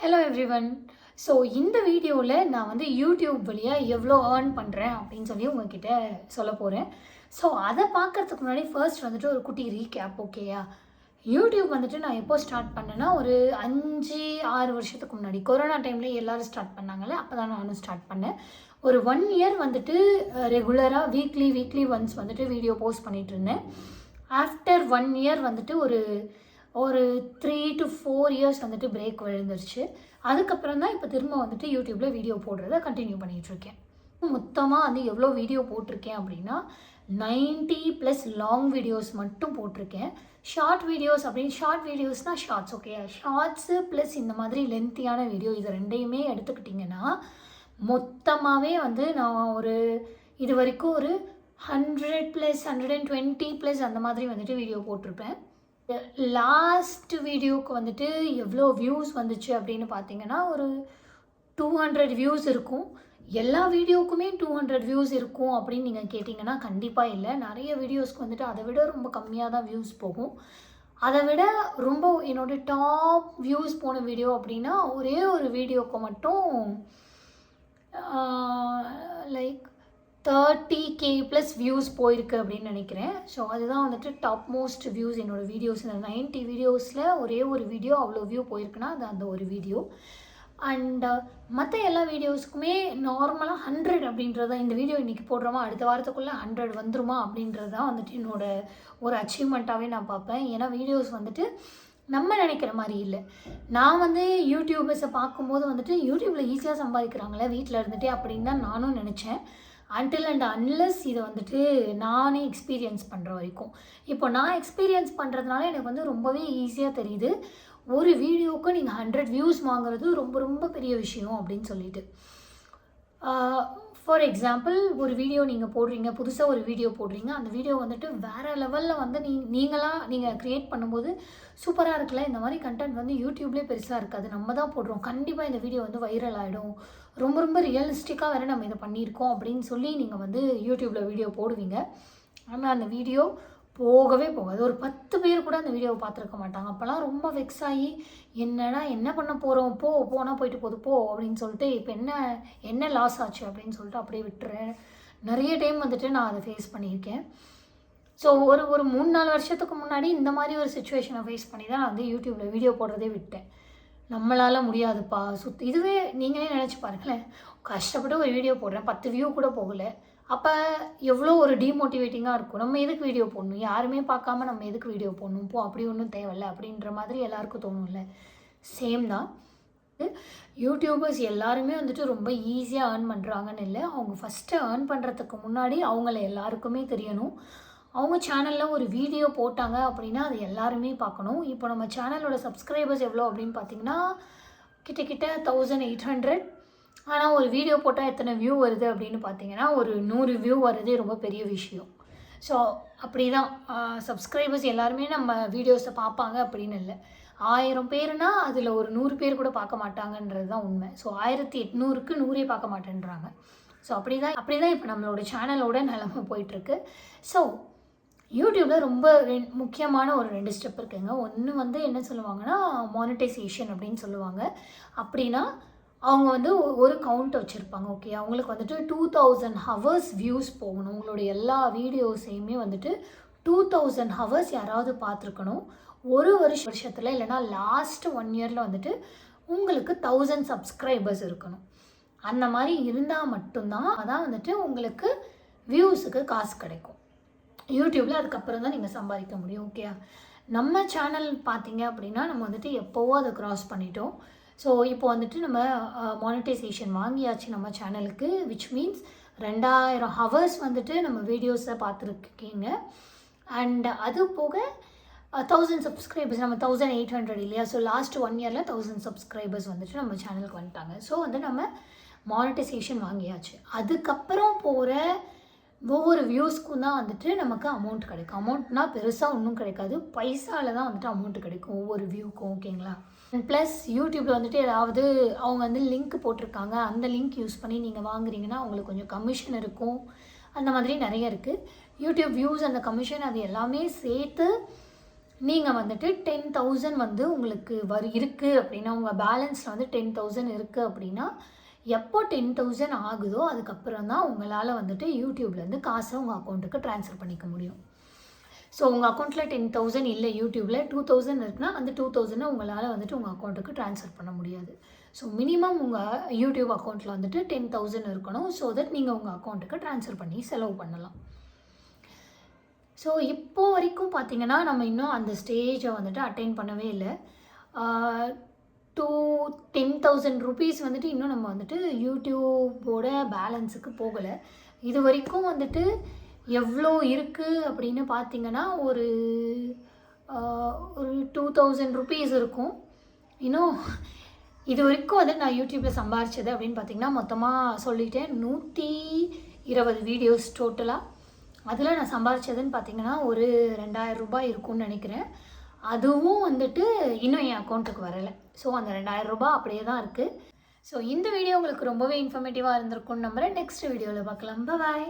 Hello everyone. So இந்த வீடியோவில் நான் வந்து யூடியூப் வழியாக எவ்வளோ ஏர்ன் பண்ணுறேன் அப்படின்னு சொல்லி உங்ககிட்ட சொல்ல போகிறேன். ஸோ அதை பார்க்குறதுக்கு முன்னாடி ஃபர்ஸ்ட் வந்துட்டு ஒரு குட்டி ரீகேப். ஓகேயா? யூடியூப் வந்துட்டு நான் எப்போ ஸ்டார்ட் பண்ணேன்னா ஒரு 5-6 வருஷத்துக்கு முன்னாடி கொரோனா டைமில் எல்லோரும் ஸ்டார்ட் பண்ணாங்கல்ல, அப்போ தான் நானும் ஸ்டார்ட் பண்ணேன். ஒரு 1 இயர் வந்துட்டு ரெகுலராக வீக்லி ஒன்ஸ் வந்துட்டு வீடியோ போஸ்ட் பண்ணிகிட்டு இருந்தேன். ஆஃப்டர் 1 இயர் வந்துட்டு ஒரு 3 to 4 இயர்ஸ் வந்துட்டு பிரேக் விழுந்துருச்சு. அதுக்கப்புறம் தான் இப்போ திரும்ப வந்துட்டு யூடியூப்பில் வீடியோ போடுறத கண்டினியூ பண்ணிகிட்ருக்கேன். மொத்தமாக வந்து எவ்வளோ வீடியோ போட்டிருக்கேன் அப்படின்னா 90+ லாங் வீடியோஸ் மட்டும் போட்டிருக்கேன். ஷார்ட் வீடியோஸ்னால் ஷார்ட்ஸ். ஓகே, ஷார்ட்ஸு ப்ளஸ் இந்த மாதிரி லென்த்தியான வீடியோ இது ரெண்டையுமே எடுத்துக்கிட்டிங்கன்னா மொத்தமாகவே வந்து நான் இது வரைக்கும் ஒரு 100+, 120+ அந்த மாதிரி வந்துட்டு வீடியோ போட்டிருப்பேன். லாஸ்ட் வீடியோவுக்கு வந்துட்டு எவ்வளோ வியூஸ் வந்துச்சு அப்படின்னு பார்த்தீங்கன்னா ஒரு 200 வியூஸ் இருக்கும். எல்லா வீடியோவுக்குமே 200 வியூஸ் இருக்கும் அப்படின்னு நீங்கள் கேட்டிங்கன்னா கண்டிப்பாக இல்லை. நிறைய வீடியோஸ்க்கு வந்துட்டு அதை விட ரொம்ப கம்மியாக தான் வியூஸ் போகும். அதை விட ரொம்ப என்னோடய டாப் வியூஸ் போன வீடியோ அப்படின்னா ஒரே ஒரு வீடியோவுக்கு மட்டும் லைக் 30K+ வியூஸ் போயிருக்கு அப்படின்னு நினைக்கிறேன். ஸோ அதுதான் வந்துட்டு டாப் மோஸ்ட் வியூஸ் என்னோடய வீடியோஸ். இந்த 90 வீடியோஸில் ஒரே ஒரு வீடியோ அவ்வளோ வியூ போயிருக்குன்னா அது அந்த ஒரு வீடியோ. அண்ட் மற்ற எல்லா வீடியோஸ்க்குமே நார்மலாக 100 அப்படின்றது தான். இந்த வீடியோ இன்றைக்கி போடுறோமா அடுத்த வாரத்துக்குள்ளே 100 வந்துருமா அப்படின்றது தான் வந்துட்டு என்னோடய ஒரு அச்சீவ்மெண்ட்டாகவே நான் பார்ப்பேன். ஏன்னா வீடியோஸ் வந்துட்டு நம்ம நினைக்கிற மாதிரி இல்லை. நான் வந்து யூடியூபர்ஸை பார்க்கும்போது வந்துட்டு யூடியூப்பில் ஈஸியாக சம்பாதிக்கிறாங்களே வீட்டில் இருந்துகிட்டே அப்படின்னு தான் நானும் நினச்சேன். அன்டில் அண்ட் அன்லெஸ் இதை வந்துட்டு நானே எக்ஸ்பீரியன்ஸ் பண்ணுற வரைக்கும். இப்போ நான் எக்ஸ்பீரியன்ஸ் பண்ணுறதுனால எனக்கு வந்து ரொம்பவே ஈஸியாக தெரியுது. ஒரு வீடியோவுக்கு நீங்கள் 100 வியூஸ் வாங்குறது ரொம்ப ரொம்ப பெரிய விஷயம் அப்படின்னு சொல்லிட்டு. ஃபார் எக்ஸாம்பிள், ஒரு வீடியோ நீங்கள் போடுறீங்க, புதுசாக ஒரு வீடியோ போடுறீங்க. அந்த வீடியோ வந்துட்டு வேறு லெவலில் வந்து நீங்கள் க்ரியேட் பண்ணும்போது சூப்பராக இருக்குல்ல, இந்த மாதிரி கண்டென்ட் வந்து யூடியூப்லேயே பெருசாக இருக்காது, நம்ம தான் போடுறோம், கண்டிப்பாக இந்த வீடியோ வந்து வைரல் ஆகிடும், ரொம்ப ரொம்ப ரியலிஸ்டிக்காக வேறு நம்ம இதை பண்ணியிருக்கோம் அப்படின்னு சொல்லி நீங்கள் வந்து யூடியூப்பில் வீடியோ போடுவீங்க. ஆனால் அந்த வீடியோ போகவே போகாது. ஒரு 10 பேர் கூட அந்த வீடியோவை பார்த்துருக்க மாட்டாங்க. அப்போல்லாம் ரொம்ப வெக்ஸ் ஆகி என்ன பண்ண போகிறோம், போனால் போயிட்டு போகுது போ அப்படின்னு சொல்லிட்டு இப்போ என்ன லாஸ் ஆச்சு அப்படின்னு சொல்லிட்டு அப்படியே விட்டுறேன். நிறைய டைம் வந்துட்டு நான் அதை ஃபேஸ் பண்ணியிருக்கேன். ஸோ ஒரு 3-4 வருஷத்துக்கு முன்னாடி இந்த மாதிரி ஒரு சுச்சுவேஷனை ஃபேஸ் பண்ணி தான் நான் வந்து யூடியூப்பில் வீடியோ போடுறதே விட்டேன். நம்மளால் முடியாதுப்பா இதுவே நீங்களே நினச்சி பாருங்களேன். கஷ்டப்பட்டு ஒரு வீடியோ போடுறேன், 10 வியூ கூட போகலை. அப்போ எவ்வளோ ஒரு டீமோட்டிவேட்டிங்காக இருக்கும். நம்ம எதுக்கு வீடியோ போடணும், யாருமே பார்க்காம நம்ம எதுக்கு வீடியோ போடணும், அப்படி ஒன்றும் தேவையில்லை அப்படின்ற மாதிரி எல்லாருக்கும் தோணும்ல. சேம் தான் யூடியூபர்ஸ் எல்லாருமே வந்துட்டு ரொம்ப ஈஸியாக ஏர்ன் பண்ணுறாங்கன்னு இல்லை. அவங்க ஃபஸ்ட்டு ஏர்ன் பண்ணுறதுக்கு முன்னாடி அவங்கள எல்லாருக்குமே தெரியணும். அவங்க சேனலில் ஒரு வீடியோ போட்டாங்க அப்படின்னா அது எல்லாருமே பார்க்கணும். இப்போ நம்ம சேனலோட சப்ஸ்கிரைபர்ஸ் எவ்வளோ அப்படின்னு பார்த்தீங்கன்னா கிட்டத்தட்ட 1800. ஆனால் ஒரு வீடியோ போட்டால் எத்தனை வியூ வருது அப்படின்னு பார்த்தீங்கன்னா ஒரு 100 வியூ வருதே ரொம்ப பெரிய விஷயம். ஸோ அப்படி தான் சப்ஸ்கிரைபர்ஸ் எல்லாருமே நம்ம வீடியோஸை பார்ப்பாங்க அப்படின்னு இல்லை. 1000 பேர்னா அதில் ஒரு 100 பேர் கூட பார்க்க மாட்டாங்கன்றது தான் உண்மை. ஸோ 1800க்கு 100 பார்க்க மாட்டேன்றாங்க. ஸோ அப்படி தான் இப்போ நம்மளோட சேனலோட நிலமை போயிட்டுருக்கு. ஸோ யூடியூப்பில் ரொம்ப முக்கியமான ஒரு 2 ஸ்டெப் இருக்குங்க. ஒன்று வந்து என்ன சொல்லுவாங்கன்னா மானிட்டைசேஷன் அப்படின்னு சொல்லுவாங்க. அப்படின்னா அவங்க வந்து ஒரு கவுண்ட் வச்சுருப்பாங்க. ஓகே, அவங்களுக்கு வந்துட்டு 2000 ஹவர்ஸ் வியூஸ் போகணும். உங்களுடைய எல்லா வீடியோஸையுமே வந்துட்டு 2000 ஹவர்ஸ் யாராவது பார்த்துருக்கணும். ஒரு வருஷத்தில் இல்லைனா லாஸ்ட் 1 இயரில் வந்துட்டு உங்களுக்கு 1000 சப்ஸ்கிரைபர்ஸ் இருக்கணும். அந்த மாதிரி இருந்தால் மட்டும்தான் அதான் வந்துட்டு உங்களுக்கு வியூஸுக்கு காசு கிடைக்கும் யூடியூப்பில். அதுக்கப்புறம் தான் நீங்கள் சம்பாதிக்க முடியும். ஓகே, நம்ம சேனல் பார்த்தீங்க அப்படின்னா நம்ம வந்துட்டு எப்போவோ அதை க்ராஸ் பண்ணிட்டோம். ஸோ இப்போ வந்துட்டு நம்ம மானிட்டைசேஷன் வாங்கியாச்சு நம்ம சேனலுக்கு. விச் மீன்ஸ் 2000 ஹவர்ஸ் வந்துட்டு நம்ம வீடியோஸை பார்த்துருக்கீங்க. அண்ட் அது போக 1000 சப்ஸ்கிரைபர்ஸ், நம்ம 1800 இல்லையா. ஸோ லாஸ்ட் 1 இயரில் 1000 சப்ஸ்கிரைபர்ஸ் வந்துட்டு நம்ம சேனலுக்கு வந்துட்டாங்க. ஸோ வந்து நம்ம மானிட்டைசேஷன் வாங்கியாச்சு. அதுக்கப்புறம் போகிற ஒவ்வொரு வியூஸ்க்கும் தான் வந்துட்டு நமக்கு அமௌண்ட் கிடைக்கும். அமௌண்ட்னால் பெருசாக ஒன்றும் கிடைக்காது, பைசாவில் தான் வந்துட்டு அமௌண்ட் கிடைக்கும் ஒவ்வொரு வியூக்கும். ஓகேங்களா. ப்ளஸ் யூடியூப்பில் வந்துட்டு ஏதாவது அவங்க வந்து லிங்க் போட்டிருக்காங்க, அந்த லிங்க் யூஸ் பண்ணி நீங்கள் வாங்குறீங்கன்னா அவங்களுக்கு கொஞ்சம் கமிஷன் இருக்கும். அந்த மாதிரி நிறைய இருக்குது. யூடியூப் வியூஸ், அந்த கமிஷன், அது எல்லாமே சேர்த்து நீங்கள் வந்துட்டு 10,000 வந்து உங்களுக்கு இருக்குது அப்படின்னா, உங்கள் பேலன்ஸில் வந்து 10,000 இருக்குது அப்படின்னா, எப்போ 10,000 ஆகுதோ அதுக்கப்புறம் தான் உங்களால் வந்துட்டு யூடியூப்லேருந்து காசை உங்கள் அக்கௌண்ட்டுக்கு ட்ரான்ஸ்ஃபர் பண்ணிக்க முடியும். ஸோ உங்கள் அக்கௌண்ட்டில் 10,000 இல்லை, யூடியூப்பில் 2,000 இருக்குன்னா அந்த 2,000 உங்களால் வந்துட்டு உங்கள் அக்கௌண்ட்டுக்கு ட்ரான்ஸ்ஃபர் பண்ண முடியாது. ஸோ மினிமம் உங்கள் யூடியூப் அக்கௌண்ட்டில் வந்துட்டு 10,000 இருக்கணும். ஸோ தட் நீங்கள் உங்கள் அக்கௌண்ட்டுக்கு ட்ரான்ஸ்ஃபர் பண்ணி செலவு பண்ணலாம். ஸோ இப்போது வரைக்கும் பார்த்திங்கன்னா நம்ம இன்னும் அந்த ஸ்டேஜை வந்துட்டு அட்டைன் பண்ணவே இல்லை. 10,000 ருபீஸ் வந்துட்டு இன்னும் நம்ம வந்துட்டு யூடியூபோட பேலன்ஸுக்கு போகலை. இது வரைக்கும் வந்துட்டு எவ்வளோ இருக்குது அப்படின்னு பார்த்திங்கன்னா ஒரு 2,000 ருபீஸ் இருக்கும். இன்னும் இது வரைக்கும் வந்து நான் யூடியூப்பில் சம்பாரிச்சது அப்படின்னு பார்த்திங்கன்னா மொத்தமாக சொல்லிட்டேன் 120 வீடியோஸ் டோட்டலாக. அதில் நான் சம்பாரிச்சதுன்னு பார்த்திங்கன்னா ஒரு 2,000 ரூபாய் இருக்கும்னு நினைக்கிறேன். அதுவும் வந்துட்டு இன்னும் என் அக்கௌண்ட்டுக்கு வரலை. ஸோ அந்த 2,000 ரூபாய் அப்படியே தான் இருக்குது. ஸோ இந்த வீடியோ உங்களுக்கு ரொம்பவே இன்ஃபர்மேட்டிவாக இருந்திருக்கும்னு நம்புகிறேன். நெக்ஸ்ட் வீடியோவில் பார்க்கலாம். பாய்.